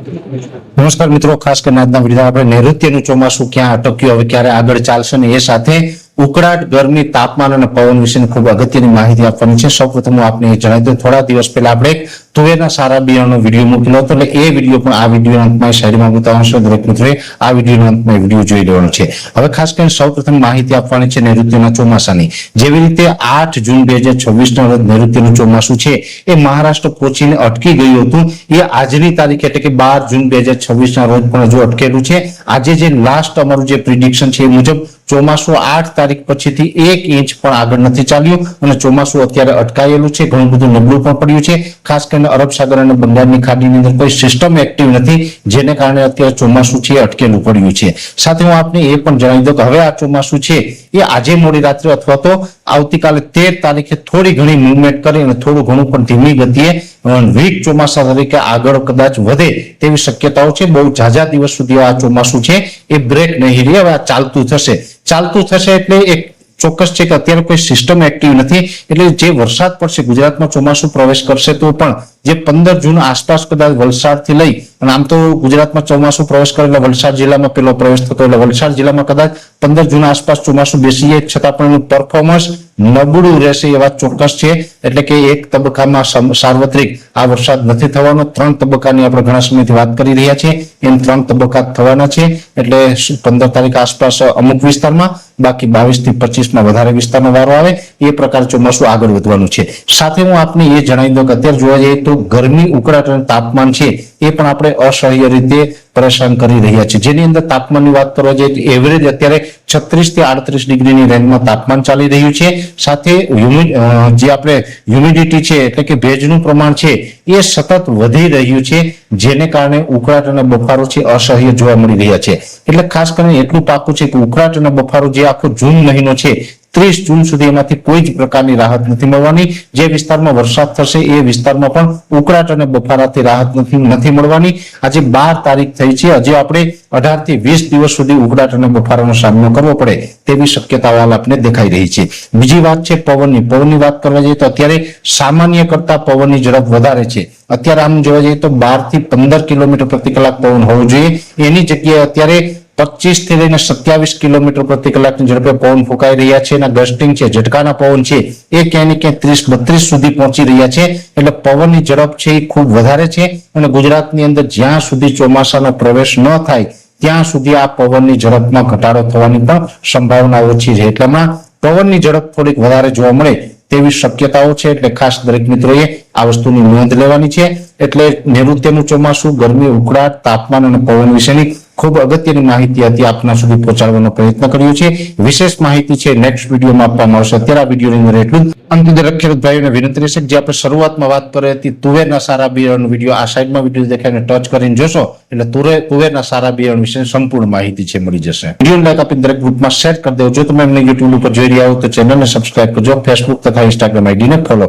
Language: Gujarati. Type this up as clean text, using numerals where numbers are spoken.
નમસ્કાર મિત્રો, ખાસ કરીને આજના વિડીયો આપણે નૈઋત્યનું ચોમાસું ક્યાં અટક્યું, હવે ક્યારે આગળ ચાલશે ને એ સાથે ઉકળાટ, ગરમી, તાપમાન અને પવન વિશેની ખૂબ અગત્યની માહિતી આપવાની છે. સૌપ્રથમ હું આપને જણાવી દઉં, થોડા દિવસ પહેલા આપણે તુવેરના સારા બિયારણનો વિડીયો મૂકેલો હતો, એટલે એ વિડીયો પણ આ વિડીયોના અંતમાં સાઈડમાં બતાવવાનો છે. દરેક મિત્રોએ આ વિડીયોના અંતમાં વિડીયો જોઈ લેવાનો છે. હવે ખાસ કરીને સૌપ્રથમ માહિતી આપવાની છે નૈઋત્યના ચોમાસાની. જેવી રીતે 8 જૂન 2026 રોજ નૈઋત્યનું ચોમાસું છે એ મહારાષ્ટ્ર પહોંચીને અટકી ગયું હતું, એ આજની તારીખ એટલે કે 12 જૂન 2026 રોજ પણ હજુ અટકેલું છે. આજે જે લાસ્ટ અમારું જે પ્રિડિક્શન છે એ મુજબ ચોમાસું 8 તારીખ પછીથી 1 ઇંચ પણ આગળ નથી ચાલ્યું અને ચોમાસું અત્યારે અટકાયેલું છે. ઘણું બધું નબળું પણ પડ્યું છે. ખાસ કરીને અરબ સાગર અને બંગાળની ખાડીની અંદર કોઈ સિસ્ટમ એક્ટિવ નથી, જેને કારણે અત્યારે ચોમાસું છે અટકેલું પડ્યું છે. સાથે હું આપને એ પણ જણાવી દઉં કે હવે આ ચોમાસું છે એ આજે મોડી રાત્રે અથવા તો આવતીકાલે 13 તારીખે થોડી ઘણી મૂવમેન્ટ કરી અને થોડું ઘણું પણ ધીમી ગતિએ વીક ચોમાસા તરીકે આગળ કદાચ વધે તેવી શક્યતાઓ છે. બહુ ઝાઝા દિવસ સુધી આ ચોમાસું છે એ બ્રેક નહીં રહે. હવે આ ચાલતું થશે એટલે એક ચોક્કસ છે કે અત્યારે કોઈ સિસ્ટમ એક્ટિવ નથી, એટલે જે વરસાદ પડશે ગુજરાતમાં ચોમાસું પ્રવેશ કરશે તો પણ જે 15 જૂન આસપાસ કદાચ વલસાડથી લઈ અને આમ તો ગુજરાતમાં ચોમાસું પ્રવેશ કરે એટલે વલસાડ જિલ્લામાં પેલો પ્રવેશ થતો, એટલે વલસાડ જિલ્લામાં કદાચ 15 જૂન આસપાસ ચોમાસું બેસી જાય, છતાં પણ એનું પરફોર્મન્સ નબળું રહેશે એ વાત ચોક્કસ છે. એટલે કે એક તબક્કામાં સાર્વત્રિક આ વરસાદ નથી થવાનો. 3 તબક્કાની આપણે ઘણા સમયથી વાત કરી રહ્યા છીએ, એમ 3 તબક્કા થવાના છે. એટલે 15 તારીખ આસપાસ અમુક વિસ્તારમાં, બાકી 22 થી 25 વધારે વિસ્તારનો વારો આવે એ પ્રકાર ચોમાસું આગળ વધવાનું છે. સાથે હું આપને એ જણાવી દઉં કે અત્યારે જોવા જઈએ તો ગરમી, ઉકળાટ અને તાપમાન છે એ પણ આપણે અસહ્ય રીતે પરેશાન કરી રહ્યા છે. જેની અંદર તાપમાનની વાત કરવા જઈએ તો એવરેજ અત્યારે 36 થી 38 ડિગ્રીની રેન્જમાં તાપમાન ચાલી રહ્યું છે. સાથે જે આપણે હ્યુમિડિટી છે એટલે કે ભેજનું પ્રમાણ છે એ સતત વધી રહ્યું છે, જેને કારણે ઉકળાટ અને બફારો છે અસહ્ય જોવા મળી રહ્યા છે. એટલે ખાસ કરીને એટલું પાકું છે કે ઉકળાટ અને બફારો જે આખો જૂન મહિનો છે 30 જૂન સુધી એમાંથી કોઈ જ પ્રકારની રાહત નથી મળવાની. જે વિસ્તારમાં વરસાદ થશે એ વિસ્તારમાં પણ ઉકળાટ અને બફારાથી રાહત નથી મળવાની. આજે 12 તારીખ થઈ છે, હજી આપણે 18 થી 20 દિવસ સુધી ઉકળાટ અને બફારાનો સામનો કરવો પડે તેવી શક્યતાઓ આપને દેખાઈ રહી છે. બીજી વાત છે પવનની વાત કરવા જઈએ તો અત્યારે સામાન્ય કરતા પવનની ઝડપ વધારે છે. અત્યારે આમ જોવા જઈએ તો 12 થી 15 કિલોમીટર પ્રતિ કલાક પવન હોવું જોઈએ, એની જગ્યાએ અત્યારે 25 થી લઈને 27 કિલોમીટર પ્રતિ કલાકની ઝડપે પવન ફૂંકાઈ રહ્યા છે. અને ગસ્ટિંગ છે, ઝટકાના પવન છે એ ક્યાંય ને ક્યાંય 30-32 સુધી પહોંચી રહ્યા છે. એટલે પવનની ઝડપ છે એ ખૂબ વધારે છે. અને ગુજરાતની અંદર જ્યાં સુધી ચોમાસાનો પ્રવેશ ન થાય ત્યાં સુધી આ પવનની ઝડપમાં ઘટાડો થવાની પણ સંભાવના ઓછી છે. એટલેમાં પવનની ઝડપ થોડીક વધારે જોવા મળે તેવી શક્યતાઓ છે. એટલે ખાસ દરેક મિત્રોએ આ વસ્તુની નોંધ લેવાની છે. એટલે નૈઋત્યનું ચોમાસું, ગરમી, ઉકળાટ, તાપમાન અને પવન વિશેની ખૂબ અગત્યની માહિતી હતી આપના સુધી પહોંચાડવાનો પ્રયત્ન કર્યો છે. વિશેષ માહિતી છે નેક્સ્ટ વિડીયોમાં આપવામાં આવશે. અત્યારે આ વિડીયોની અંદર એટલું જ. અંતે દરેક ખેડૂત ભાઈઓને વિનંતી રહેશે કે જે આપણે શરૂઆતમાં વાત કરી હતી તુવેરના સારા બિયારણનો વિડીયો, આ સાઈડમાં વિડીયો દેખાઈને ટચ કરીને જોશો એટલે તુવેરના સારા બિયારણ વિશે સંપૂર્ણ માહિતી છે મળી જશે. વિડીયો લાઈક આપી દરેક ગ્રુપમાં શેર કરી દેજો. જો તમે અમને યુટ્યુબ ઉપર જોઈ રહ્યા હો તો ચેનલને સબસ્ક્રાઇબ કરજો, ફેસબુક તથા ઇન્સ્ટાગ્રામ આઈડીને ફોલો